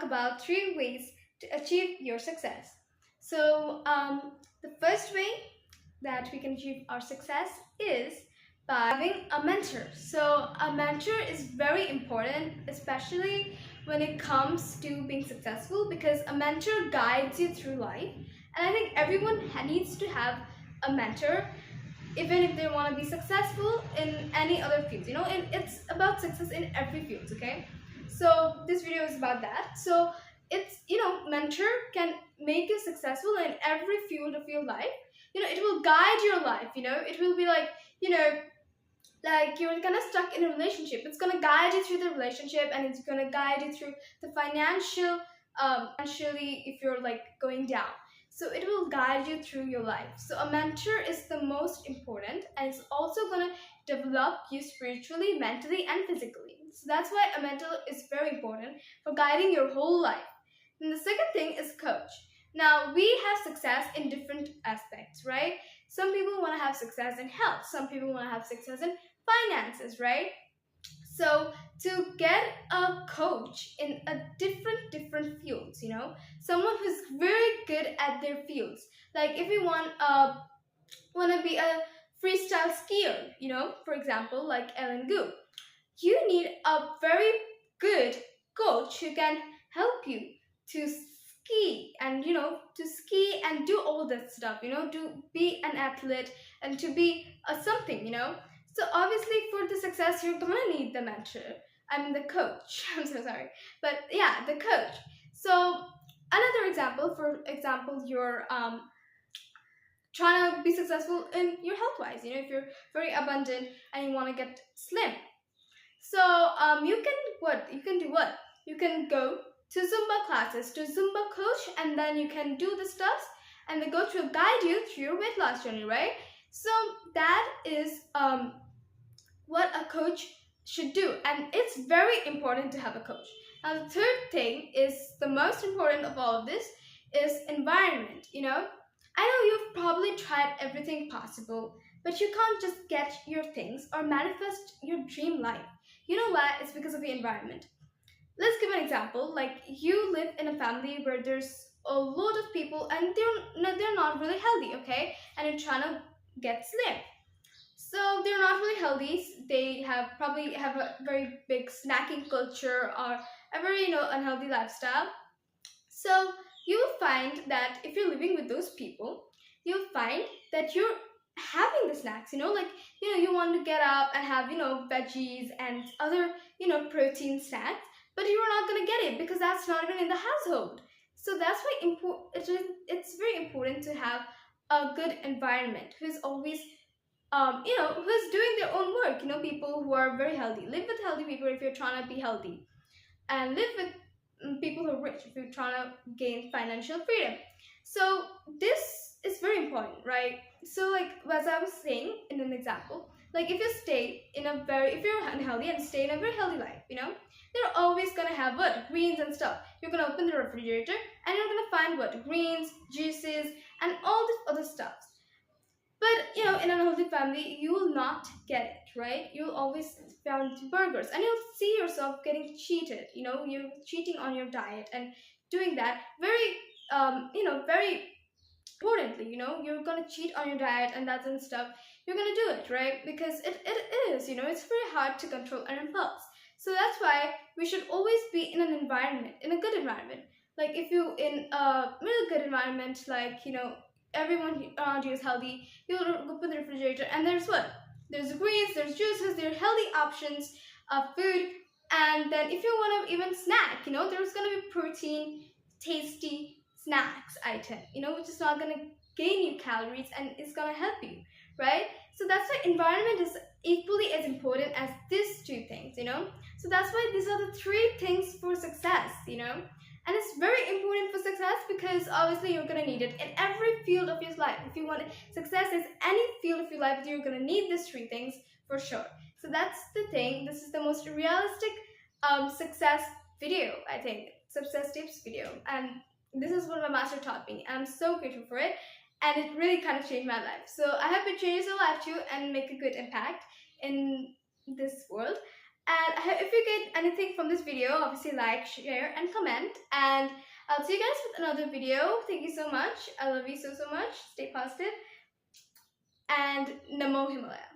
about 3 ways to achieve your success. The first way that we can achieve our success is by having a mentor. So, a mentor is very important, especially when it comes to being successful, because a mentor guides you through life. And I think everyone needs to have a mentor, even if they want to be successful in any other field. And it's about success in every field, okay? So, this video is about that. So, mentor can make you successful in every field of your life. It will guide your life. It will be like you're kind of stuck in a relationship. It's going to guide you through the relationship, and it's going to guide you through the financially, if you're like going down. So it will guide you through your life. So a mentor is the most important, and it's also going to develop you spiritually, mentally, and physically. So that's why a mentor is very important for guiding your whole life. And the second thing is coach. Now, we have success in different aspects, right? Some people want to have success in health. Some people want to have success in finances, right? So to get a coach in a different fields, someone who's very good at their fields. Like if you want to be a freestyle skier, for example, like Ellen Gu, you need a very good coach who can help you to ski and do all that stuff, to be an athlete and to be a something. So obviously for the success you're gonna need the mentor. The coach. I'm so sorry, but yeah, the coach. So another example, for example, you're trying to be successful in your health wise. If you're very abundant and you want to get slim, so you can do what? You can go to Zumba classes, to Zumba coach, and then you can do the stuff, and the coach will guide you through your weight loss journey, right? So that is what a coach should do, and it's very important to have a coach. Now the third thing is the most important of all of this is environment. I know you've probably tried everything possible, but you can't just get your things or manifest your dream life. You know why? It's because of the environment. Let's give an example. Like you live in a family where there's a lot of people and they're not really healthy, okay? And you're trying to get slim. So they're not really healthy. They probably have a very big snacking culture or a very unhealthy lifestyle. So you will find that if you're living with those people, you'll find that you're having the snacks, you want to get up and have veggies and other protein snacks, but you're not going to get it because that's not even in the household. So that's why it's very important to have a good environment who's always who's doing their own work. People who are very healthy. Live with healthy people if you're trying to be healthy, and live with people who are rich if you're trying to gain financial freedom. So this is very important, right? So like as I was saying in an example, like if you're unhealthy and stay in a very healthy life, they're always gonna have what? Greens and stuff. You're gonna open the refrigerator and you're gonna find what? Greens, juices, and all this other stuff. But in an unhealthy family, you will not get it, right? You'll always find burgers, and you'll see yourself getting cheated. You're cheating on your diet and doing that very importantly. You're gonna cheat on your diet and that and stuff. You're gonna do it, right? Because it is, it's very hard to control an impulse. So that's why we should always be in an environment, in a good environment. Like if you in a really good environment, like everyone around you is healthy, you'll open the refrigerator and there's what? There's greens, there's juices, there are healthy options of food. And then if you want to even snack, there's going to be protein, tasty snacks item, which is not going to gain you calories and it's going to help you, right? So that's why environment is equally as important as these two things, So that's why these are the 3 things for success, And it's very important for success because obviously you're going to need it in every field of your life. If you want success in any field of your life, you're going to need these 3 things for sure. So that's the thing. This is the most realistic success video, I think. Success tips video. And this is what my master taught me. I'm so grateful for it. And it really kind of changed my life. So I hope it changes your life too and make a good impact in this world. And I if you get anything from this video, obviously like, share and comment, and I'll see you guys with another video. Thank you so much. I love you so much. Stay positive, and Namo Himalaya.